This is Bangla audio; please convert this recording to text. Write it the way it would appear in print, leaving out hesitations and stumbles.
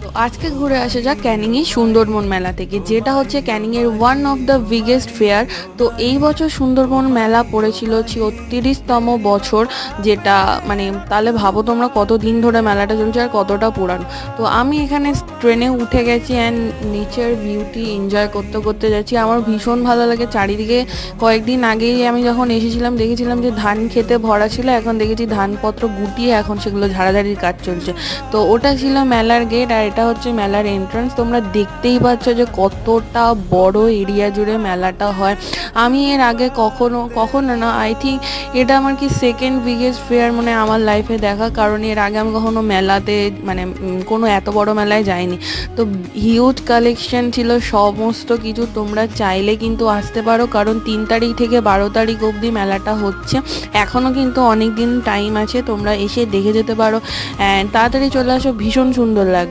তো আজকে ঘুরে আসা যাক ক্যানিংয়ের সুন্দরবন মেলা থেকে, যেটা হচ্ছে ক্যানিংয়ের one of the biggest fair. তো এই বছর সুন্দরবন মেলা পড়েছিল 36তম বছর, যেটা মানে তাহলে ভাবো তোমরা কত দিন ধরে মেলাটা চলছে আর কতটা পুরানো। তো আমি এখানে ট্রেনে উঠে গেছি অ্যান্ড নেচার বিউটি এনজয় করতে করতে যাচ্ছি। আমার ভীষণ ভালো লাগে চারিদিকে। কয়েকদিন আগেই আমি যখন এসেছিলাম দেখেছিলাম যে ধান খেতে ভরা ছিল, এখন দেখেছি ধানপত্র গুটিয়ে এখন সেগুলো ঝাড়াঝাড়ির কাজ চলছে। তো ওটা ছিল মেলার গেট আর এটা হচ্ছে মেলার এন্ট্রান্স। তোমরা দেখতেই পাচ্ছ যে কতটা বড় এরিয়া জুড়ে মেলাটা হয়। আমি এর আগে কখনো না, আই থিঙ্ক এটা আমার কি সেকেন্ড বিগেস্ট ফেয়ার মানে আমার লাইফে দেখা, কারণ এর আগে আমি কখনো মেলাতে মানে কোনো এত বড় মেলায় যাইনি। তো হিউজ কালেকশন ছিল সমস্ত কিছু, তোমরা চাইলে কিন্তু আসতে পারো, কারণ 3 তারিখ থেকে 12 তারিখ অবধি মেলাটা হচ্ছে। এখনও কিন্তু অনেক দিন টাইম আছে, তোমরা এসে দেখে যেতে পারো অ্যান্ড তাড়াতাড়ি চলে আসো, ভীষণ সুন্দর লাগবে।